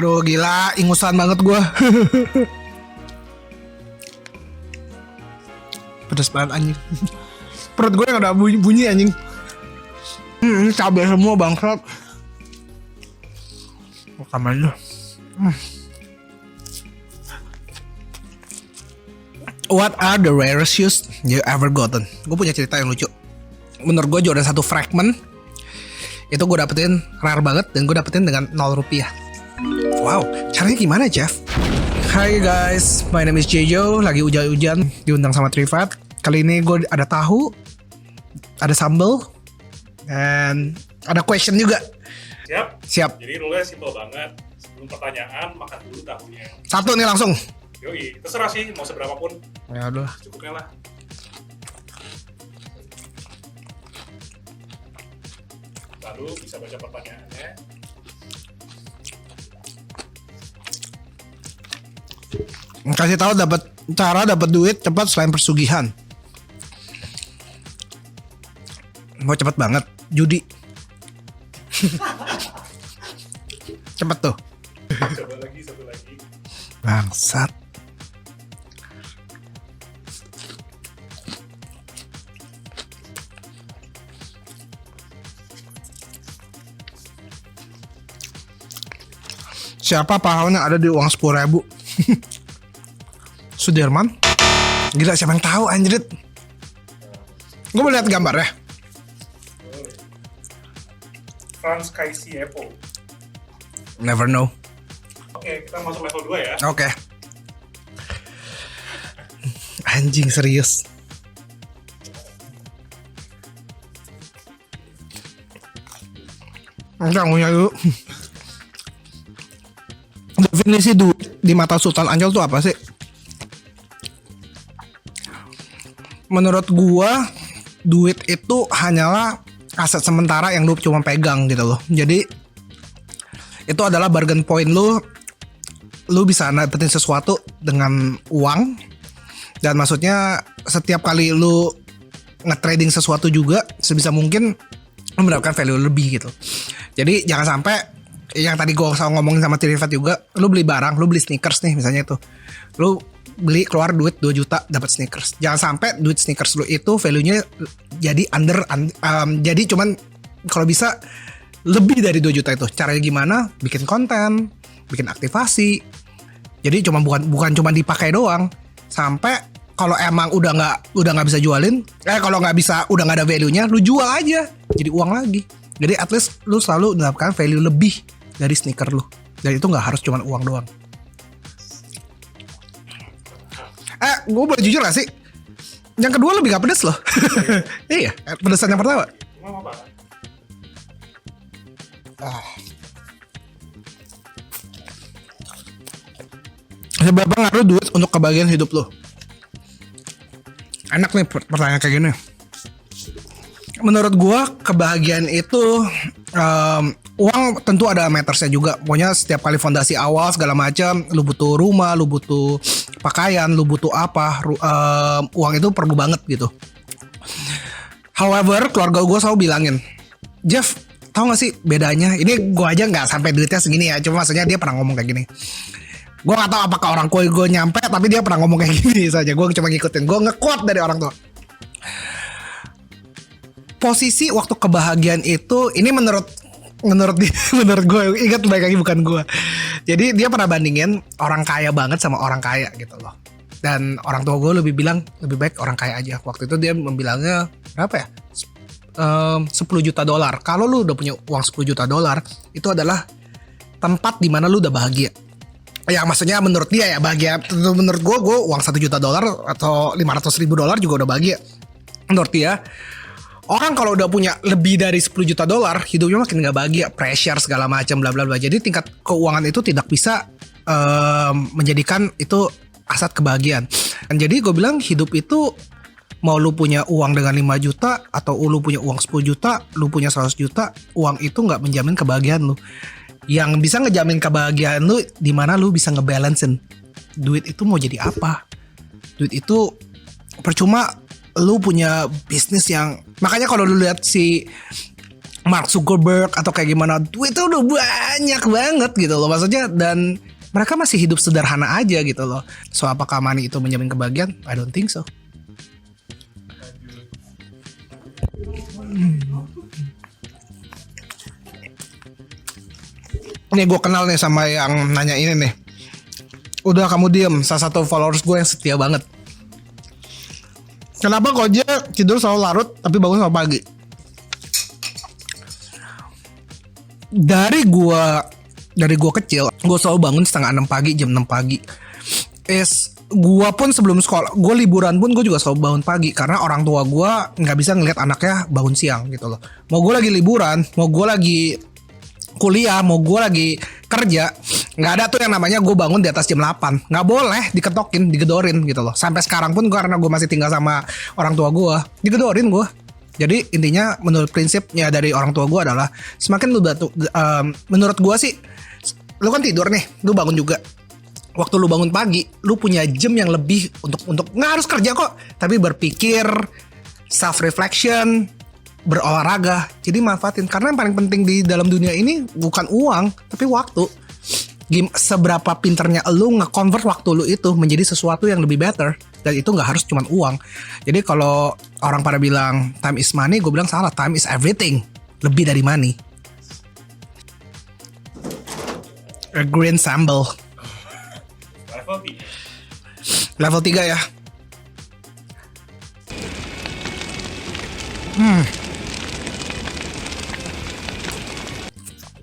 Aduh gila, ingusan banget gue. Pedes banget anjing. Perut gue yang ada bunyi anjing. Cabai semua bangsat. Makan aja. What are the rarest shoes you ever gotten? Gue punya cerita yang lucu. Menurut gue Jordan 1 Fragment itu gue dapetin rare banget, dan gue dapetin dengan 0 rupiah. Wow, caranya gimana Jeff? Hai guys, my name is Jejo. Lagi hujan-hujan, diundang sama Trivat. Kali ini gue ada tahu, ada sambal, dan ada question juga. Siap. Jadi rule-nya simple banget. Sebelum pertanyaan, makan dulu tahunya. Satu nih langsung. Yoi, terserah sih mau seberapa pun. Ya udah. Cukupnya lah. Lalu bisa baca pertanyaannya. Kasih tahu cara dapat duit cepat selain persugihan. Mau cepet banget, judi. Cepet tuh. Coba lagi, satu lagi. Bangsat. Siapa pahlawan yang ada di uang 10.000? Sudirman? Gila, siapa yang tahu anjrit? Gue mau lihat gambar ya. Franz Kaisiepo. Never know. Oke, kita masuk level 2 ya. Oke. Anjing serius. Enggak punya dulu. Definisi duit di mata Sultan Ancol tuh apa sih? Menurut gua, duit itu hanyalah aset sementara yang lu cuma pegang gitu loh. Jadi itu adalah bargain point lu. Lu bisa dapetin sesuatu dengan uang. Dan maksudnya setiap kali lu nge-trading sesuatu juga sebisa mungkin lu mendapatkan value lebih gitu. Jadi jangan sampai yang tadi gue selalu ngomongin sama Trivat juga, lu beli barang, lu beli sneakers nih misalnya itu, lu beli keluar duit 2 juta dapat sneakers. Jangan sampai duit sneakers lu itu value-nya jadi jadi cuman kalau bisa lebih dari 2 juta itu. Caranya gimana? Bikin konten, bikin aktivasi. Jadi bukan cuma dipakai doang. Sampai kalau emang udah nggak bisa jualin, kalau nggak bisa, udah nggak ada value-nya, lu jual aja jadi uang lagi. Jadi at least lu selalu mendapatkan value lebih dari sneaker lu. Dan itu gak harus cuma uang doang. Gue boleh jujur gak sih? Yang kedua lebih gak pedes loh. Iya, pedesan yang pertama. Apa? Seberapa ngaruh duit untuk kebahagiaan hidup lo? Enak nih pertanyaan kayak gini. Menurut gua kebahagiaan itu uang tentu ada metersnya juga. Pokoknya setiap kali fondasi awal segala macam, lu butuh rumah, lu butuh pakaian, lu butuh apa, uang itu perlu banget gitu. However, keluarga gua selalu bilangin, Jeff, tahu gak sih bedanya? Ini gua aja nggak sampai duitnya segini ya, cuma maksudnya dia pernah ngomong kayak gini. Gue gak tahu apakah orang tua gue nyampe, tapi dia pernah ngomong kayak gini saja. Gue cuma ngikutin, gue nge-quote dari orang tua. Posisi waktu kebahagiaan itu, ini menurut dia, menurut gue, ingat baik lagi bukan gue. Jadi dia pernah bandingin orang kaya banget sama orang kaya gitu loh. Dan orang tua gue lebih bilang lebih baik orang kaya aja. Waktu itu dia membilangnya berapa ya? $10 juta. Kalau lu udah punya uang $10 juta, itu adalah tempat dimana lu udah bahagia. Ya maksudnya menurut dia ya bahagia. Menurut gue uang $1 juta atau $500,000 juga udah bahagia. Menurut dia, orang kalau udah punya lebih dari $10 juta, hidupnya makin gak bahagia, pressure segala macam bla bla bla. Jadi tingkat keuangan itu tidak bisa menjadikan itu aset kebahagiaan. Dan jadi gue bilang hidup itu mau lu punya uang dengan 5 juta atau lu punya uang 10 juta, lu punya 100 juta, uang itu gak menjamin kebahagiaan lu. Yang bisa ngejamin kebahagiaan lu di mana lu bisa ngebalancein. Duit itu mau jadi apa? Duit itu percuma lu punya bisnis yang, makanya kalau lu lihat si Mark Zuckerberg atau kayak gimana, duitnya udah banyak banget gitu loh maksudnya, dan mereka masih hidup sederhana aja gitu loh. So apakah money itu menjamin kebahagiaan? I don't think so. Nih gue kenal nih sama yang nanya ini nih. Udah kamu diem, salah satu followers gue yang setia banget. Kenapa kok dia tidur selalu larut tapi bangun selalu pagi? Dari gue kecil, gue selalu bangun setengah 6 pagi, jam 6 pagi. Gue pun sebelum sekolah, gue liburan pun gue juga selalu bangun pagi karena orang tua gue nggak bisa ngeliat anaknya bangun siang gitu loh. Mau gue lagi liburan, mau gue lagi kuliah, mau gue lagi kerja, nggak ada tuh yang namanya gue bangun di atas jam 8. Nggak boleh diketokin, digedorin gitu loh. Sampai sekarang pun karena gue masih tinggal sama orang tua gue, digedorin gue. Jadi intinya menurut prinsipnya dari orang tua gue adalah semakin lu menurut gue sih, lu kan tidur nih, lu bangun juga. Waktu lu bangun pagi, lu punya jam yang lebih untuk nggak harus kerja kok, tapi berpikir, self reflection, berolahraga. Jadi manfaatin, karena yang paling penting di dalam dunia ini bukan uang tapi waktu. Seberapa pinternya lu nge-convert waktu lu itu menjadi sesuatu yang lebih better, dan itu nggak harus cuma uang. Jadi kalau orang pada bilang time is money, gue bilang salah. Time is everything, lebih dari money. A green sambal level 3 ya.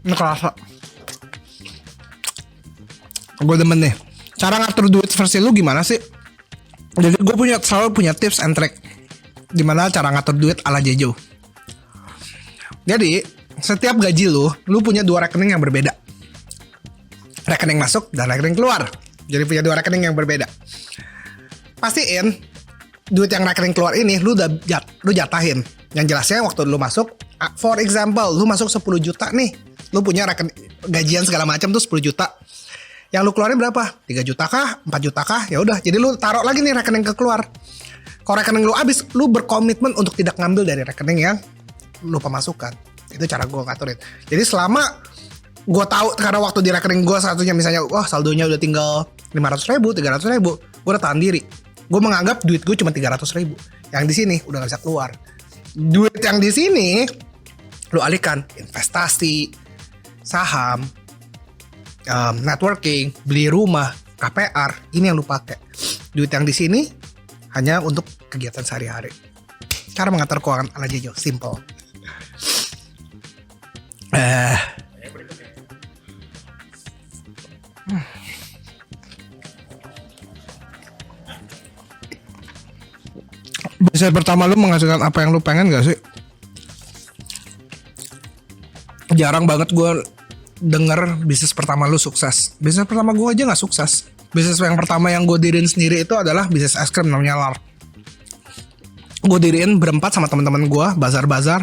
Ini kerasa. Gue demen nih. Cara ngatur duit versi lu gimana sih? Jadi gue selalu punya tips and trick gimana cara ngatur duit ala Jejo. Jadi setiap gaji lu punya 2 rekening yang berbeda. Rekening masuk dan rekening keluar. Jadi punya 2 rekening yang berbeda. Pastiin duit yang rekening keluar ini lu jatahin. Yang jelasnya waktu lu masuk, for example, lu masuk 10 juta nih. Lu punya gajian segala macam tuh 10 juta. Yang lu keluarin berapa? 3 juta kah? 4 juta kah? Ya udah, jadi lu taruh lagi nih rekening keluar. Kalau rekening lu habis, lu berkomitmen untuk tidak ngambil dari rekening yang lu pemasukan. Itu cara gue ngaturin. Jadi selama gue tahu, karena waktu di rekening gue satunya misalnya, wah saldonya udah tinggal 500 ribu, 300 ribu, gue udah tahan diri. Gue menganggap duit gue cuma 300 ribu. Yang di sini udah gak bisa keluar. Duit yang di sini lu alihkan investasi, saham, networking, beli rumah, KPR. Ini yang lu pakai. Duit yang di sini hanya untuk kegiatan sehari-hari. Cara mengatur keuangan ala Jejo, simple. Bisnis pertama lu menghasilkan apa yang lu pengen gak sih? Jarang banget gue denger bisnis pertama lu sukses. Bisnis pertama gue aja gak sukses. Bisnis yang pertama yang gue diriin sendiri itu adalah bisnis es krim namanya LAR. Gue diriin berempat sama teman-teman gue, bazar-bazar.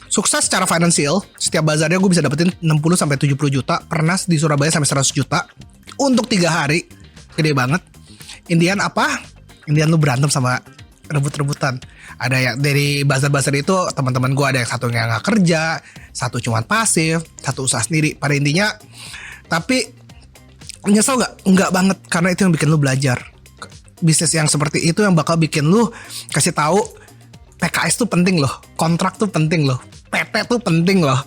Sukses secara finansial. Setiap bazarnya gue bisa dapetin 60-70 juta. Pernah di Surabaya sampai 100 juta untuk 3 hari. Gede banget. Indian apa? Indian lu berantem sama rebut-rebutan. Ada yang dari bazar-bazar itu, teman-teman gue ada yang satu yang nggak kerja, satu cuma pasif, satu usaha sendiri. Pada intinya, tapi nyesel nggak? Nggak banget, karena itu yang bikin lu belajar. Bisnis yang seperti itu yang bakal bikin lu kasih tahu PKS tuh penting loh, kontrak tuh penting loh, PT tuh penting loh,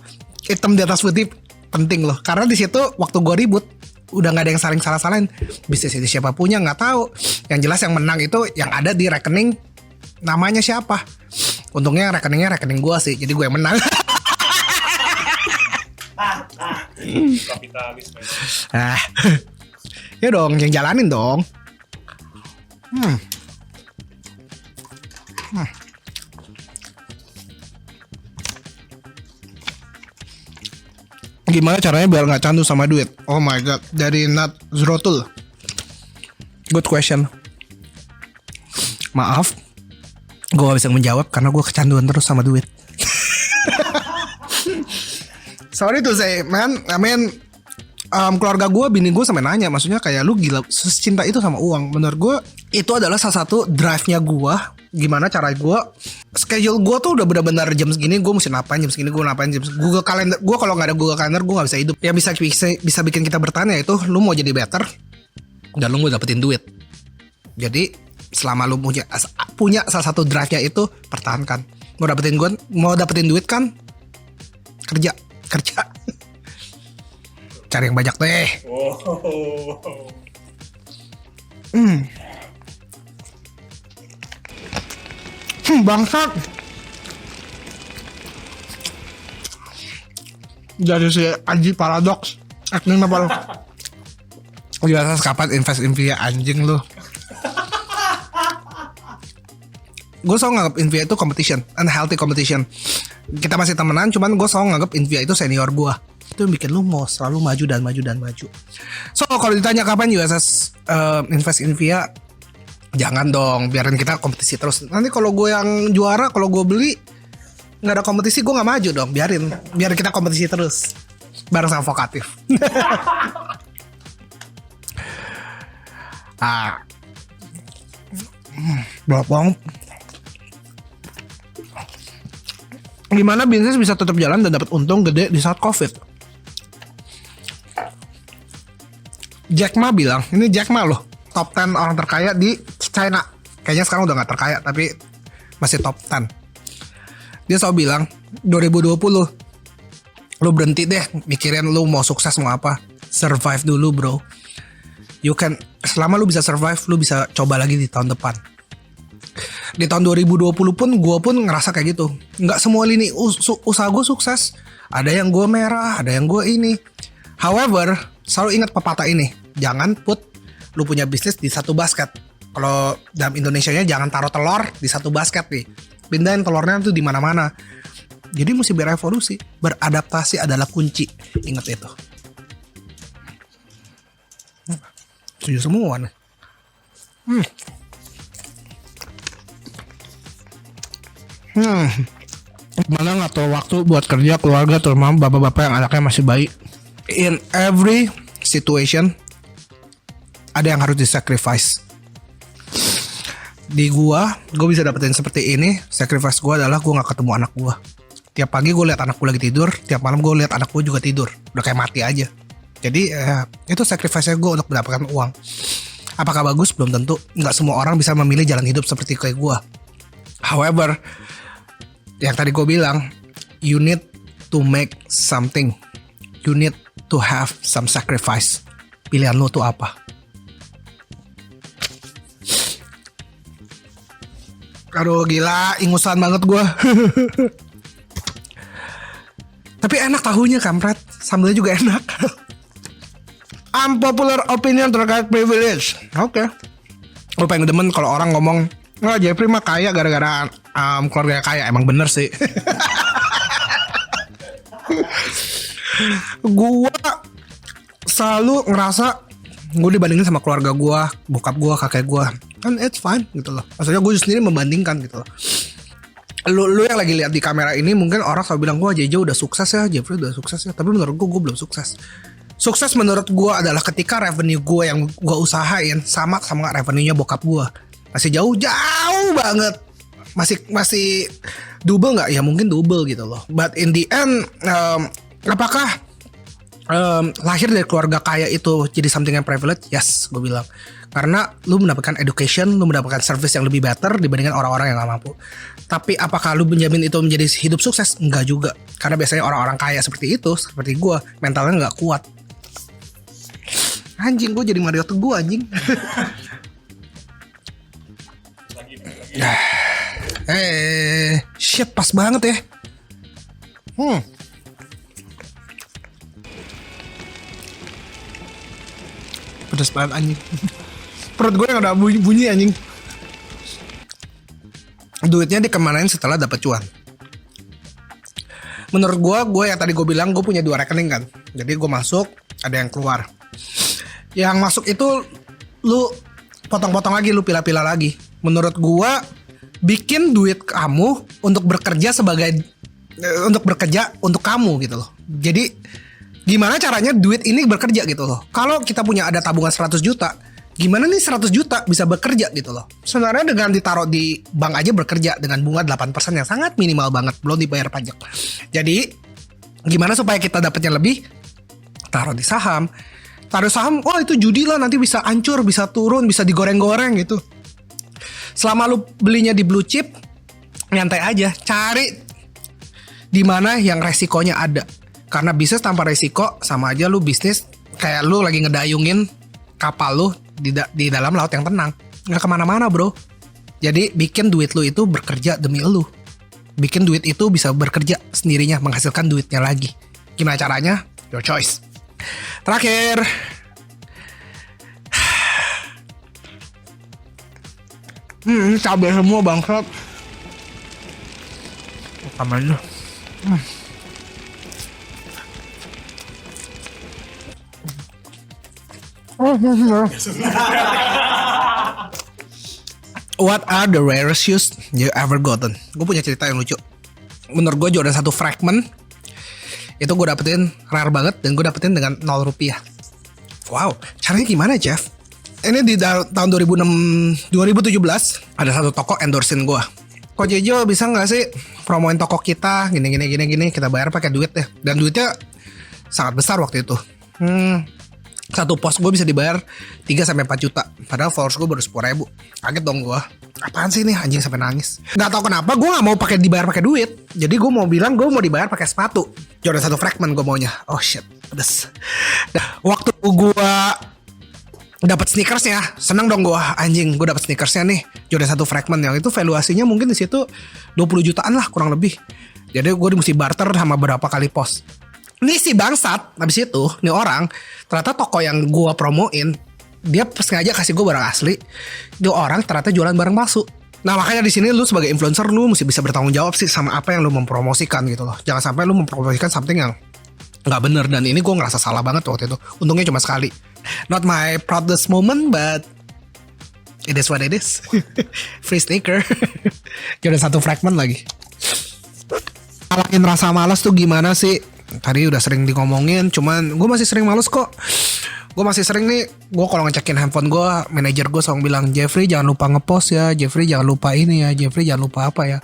hitam di atas putih penting loh. Karena di situ waktu gue ribut, udah nggak ada yang saling salah-salahin. Bisnis itu siapa punya nggak tahu. Yang jelas yang menang itu yang ada di rekening namanya siapa. Untungnya rekeningnya rekening gue sih, jadi gue yang menang. Kapitalis. Ya dong, yang jalanin dong. Gimana caranya biar nggak candu sama duit? Oh my god, dari Nat Zrotul. Good question. Maaf, gue gak bisa menjawab karena gue kecanduan terus sama duit. Sorry to say, man. I mean, keluarga gue, bini gue sampai nanya, maksudnya kayak lu gila secinta itu sama uang. Menurut gue itu adalah salah satu drive-nya gue gimana cara gue schedule gue tuh udah benar-benar jam segini gue mesti ngapain, jam segini gue ngapain, Google Calendar gue kalau nggak ada Google Calendar gue nggak bisa hidup. Yang bisa bikin kita bertahan yaitu lu mau jadi better dan lu mau dapetin duit. Jadi selama lu punya salah satu drive-nya itu pertahankan. Mau dapetin duit kan kerja cari yang banyak deh. Bangsat. Jadi si Aji paradoks. Acting apa lu? Biasa kapan invest Invia anjing lu. Gue selalu nganggap Invia itu competition, unhealthy competition. Kita masih temenan, cuman gue selalu nganggap Invia itu senior gue. Itu yang bikin lu mau selalu maju dan maju dan maju. So kalau ditanya kapan USS invest Invia, jangan dong, biarin kita kompetisi terus. Nanti kalau gue yang juara, kalau gue beli nggak ada kompetisi, gue nggak maju dong. Biar kita kompetisi terus bareng sama Vokatif. Belum banget. Gimana bisnis bisa tetap jalan dan dapat untung gede di saat COVID? Jack Ma bilang, ini Jack Ma loh, top 10 orang terkaya di China. Kayaknya sekarang udah gak terkaya, tapi masih top 10. Dia selalu bilang, 2020 lu berhenti deh mikirin lu mau sukses mau apa. Survive dulu bro. Selama lu bisa survive, lu bisa coba lagi di tahun depan. Di tahun 2020 pun gue pun ngerasa kayak gitu. Nggak semua lini usaha gue sukses. Ada yang gue merah, ada yang gue ini. However, selalu ingat pepatah ini. Jangan put lu punya bisnis di satu basket. Kalau dalam Indonesianya jangan taruh telur di satu basket nih. Pindahin telurnya tuh di mana-mana. Jadi mesti berevolusi. Beradaptasi adalah kunci. Ingat itu. Setuju semua nih. Mana nggak tahu waktu buat kerja keluarga terutama bapak-bapak yang anaknya masih bayi. In every situation ada yang harus disacrifice. Di gue bisa dapetin seperti ini. Sacrifice gue adalah gue nggak ketemu anak gue. Tiap pagi gue lihat anak gue lagi tidur, tiap malam gue lihat anak gue juga tidur. Udah kayak mati aja. Jadi itu sacrifice gue untuk mendapatkan uang. Apakah bagus? Belum tentu. Nggak semua orang bisa memilih jalan hidup seperti kayak gue. However, yang tadi gue bilang, you need to make something. You need to have some sacrifice. Pilihan lo tuh apa? Aduh gila, ingusan banget gue. Tapi enak tahunya kampret. Sambelnya juga enak. Unpopular opinion terkait privilege. Oke. Gue pengen demen kalau orang ngomong, nggak, Jeffrey mah kaya gara-gara keluarga kaya. Emang bener sih. Gue selalu ngerasa gue dibandingin sama keluarga gue, bokap gue, kakek gue, kan it's fine gitu loh. Maksudnya gue sendiri membandingkan gitu loh. Lu yang lagi lihat di kamera ini mungkin orang selalu bilang, wah Jejo udah sukses ya, Jeffrey udah sukses ya. Tapi menurut gue belum sukses. Sukses menurut gue adalah ketika revenue gue yang gue usahain sama revenue-nya bokap gue. Masih jauh banget. Masih double nggak? Ya mungkin double gitu loh. But in the end, apakah lahir dari keluarga kaya itu jadi something yang privilege? Yes, gue bilang. Karena lu mendapatkan education, lu mendapatkan service yang lebih better dibandingkan orang-orang yang gak mampu. Tapi apakah lu menjamin itu menjadi hidup sukses? Enggak juga. Karena biasanya orang-orang kaya seperti itu, seperti gue, mentalnya gak kuat. Anjing, gue jadi Mario Teguh anjing. Shit, pas banget ya. Pedas banget anjing. Perut gue yang udah bunyi anjing. Duitnya dikemanain setelah dapat cuan. Menurut gue yang tadi gue bilang, gue punya 2 rekening kan. Jadi gue masuk, ada yang keluar. Yang masuk itu lu potong-potong lagi, lu pilah-pilah lagi. Menurut gue, bikin duit kamu untuk bekerja untuk kamu gitu loh. Jadi gimana caranya duit ini bekerja gitu loh. Kalau kita punya ada tabungan 100 juta, Gimana nih 100 juta bisa bekerja gitu loh. Sebenarnya dengan ditaruh di bank aja bekerja dengan bunga 8% yang sangat minimal banget, belum dibayar pajak. Jadi gimana supaya kita dapatnya lebih? Taruh di saham. Taruh saham, oh itu judi lah, nanti bisa hancur, bisa turun, bisa digoreng-goreng gitu. Selama lu belinya di blue chip, nyantai aja, cari di mana yang resikonya ada. Karena bisnis tanpa resiko sama aja lu bisnis kayak lu lagi ngedayungin kapal lu di dalam laut yang tenang, nggak kemana-mana bro. Jadi bikin duit lu itu bekerja demi lu. Bikin duit itu bisa bekerja sendirinya, menghasilkan duitnya lagi. Gimana caranya? Your choice. Terakhir, cabai semua bangsat. Tambahin dulu. What are the rarest shoes you ever gotten? Gue punya cerita yang lucu. Menurut gue Jordan 1 Fragment itu gue dapetin rare banget, dan gue dapetin dengan 0 rupiah. Wow, caranya gimana Jeff? Ini di tahun 2017 ada satu toko endorsein gue. Kok Jejo bisa nggak sih promoin toko kita gini, kita bayar pakai duit deh. Dan duitnya sangat besar waktu itu. Satu post gue bisa dibayar 3-4 juta. Padahal followers gue baru 10.000. Kaget dong gue. Apaan sih nih, anjing sampai nangis. Gak tau kenapa gue gak mau dibayar pakai duit. Jadi gue mau bilang gue mau dibayar pakai sepatu. Jordan 1 Fragment gue maunya. Oh shit, pedes. Waktu gue dapat sneakersnya, seneng dong gue, anjing gue dapat sneakersnya nih Jordan 1 Fragment, yang itu valuasinya mungkin di situ 20 jutaan lah kurang lebih. Jadi gue mesti barter sama berapa kali post. Nih si bangsat, habis itu nih orang ternyata toko yang gue promoin, dia sengaja kasih gue barang asli. Dia orang ternyata jualan barang palsu. Nah makanya di sini lu sebagai influencer lu mesti bisa bertanggung jawab sih sama apa yang lu mempromosikan gitu loh. Jangan sampai lu mempromosikan something yang nggak bener. Dan ini gue ngerasa salah banget waktu itu. Untungnya cuma sekali. Not my proudest moment, but it is what it is. Free sneaker. Jordan 1 Fragment lagi. Ngalahin rasa malas tuh gimana sih? Tadi udah sering ngomongin, cuman gue masih sering males kok. Gue masih sering nih, gue kalau ngecekin handphone gue, manajer gue selalu bilang, Jeffrey jangan lupa ngepost ya, Jeffrey jangan lupa ini ya, Jeffrey jangan lupa apa ya.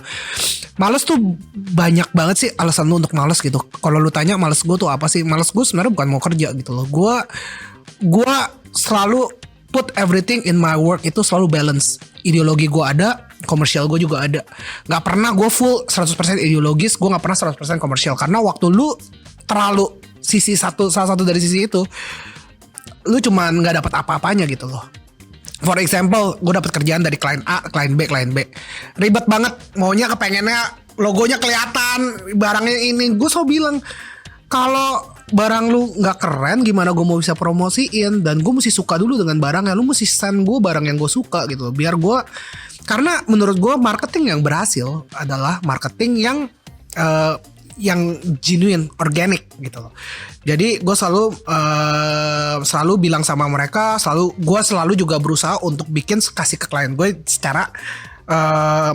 Males tuh banyak banget sih alasan lu untuk males gitu. Kalau lu tanya males gue tuh apa sih? Males gue sebenarnya bukan mau kerja gitu loh. Gue selalu put everything in my work, itu selalu balance. Ideologi gue ada, komersial gue juga ada. Gak pernah gue full 100% ideologis, gue gak pernah 100% komersial. Karena waktu lu terlalu salah satu dari sisi itu, lu cuman gak dapat apa-apanya gitu loh. For example, gue dapat kerjaan dari klien A, klien B. Ribet banget, maunya kepengennya logonya kelihatan, barangnya ini. Gue selalu bilang, kalau barang lu nggak keren, gimana gue mau bisa promosiin? Dan gue mesti suka dulu dengan barangnya. Lu mesti send gue barang yang gue suka gitu loh. Biar gue, karena menurut gue marketing yang berhasil adalah marketing yang genuine, organic gitu loh. Jadi gue selalu bilang sama mereka, gue selalu juga berusaha untuk kasih ke klien gue secara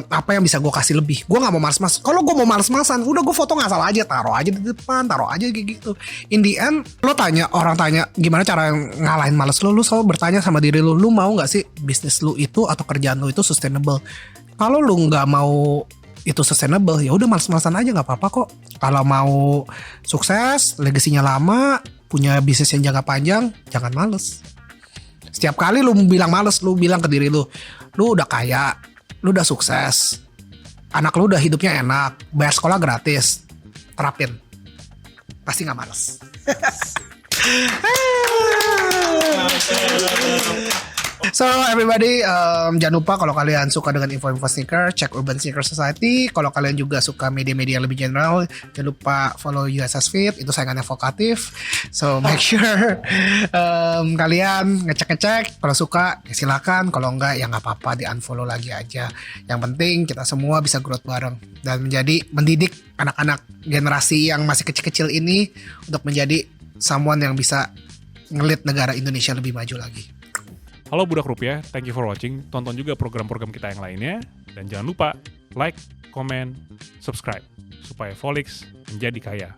apa yang bisa gue kasih lebih. Gue nggak mau males-males. Kalau gue mau males-malesan, udah gue foto ngasal aja, taruh aja di depan, taruh aja kayak gitu. In the end, orang tanya gimana cara ngalahin males lu selalu bertanya sama diri lu mau nggak sih bisnis lu itu atau kerjaan lu itu sustainable? Kalau lu nggak mau itu sustainable, ya udah males-malesan aja, nggak apa-apa kok. Kalau mau sukses, legasinya lama, punya bisnis yang jangka panjang, jangan males. Setiap kali lu bilang males, lu bilang ke diri lu udah kaya, lu udah sukses, anak lu udah hidupnya enak, bayar sekolah gratis, terapin, pasti nggak males. So everybody, jangan lupa kalau kalian suka dengan info-info sneaker, cek Urban Sneaker Society. Kalau kalian juga suka media-media yang lebih general, jangan lupa follow USS Fit, itu saingannya vokatif. So make sure kalian ngecek-ngecek. Kalau suka ya silakan, kalau enggak ya nggak apa-apa, di unfollow lagi aja. Yang penting kita semua bisa growth bareng dan mendidik anak-anak generasi yang masih kecil-kecil ini untuk menjadi someone yang bisa ngelit negara Indonesia lebih maju lagi. Halo Budak Rupiah, thank you for watching. Tonton juga program-program kita yang lainnya. Dan jangan lupa like, comment, subscribe. Supaya Volix menjadi kaya.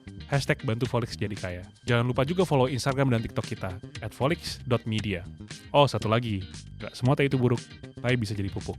#bantu Volix jadi kaya. Jangan lupa juga follow Instagram dan TikTok kita @volix.media. Oh, satu lagi, gak semua teh itu buruk, tapi bisa jadi pupuk.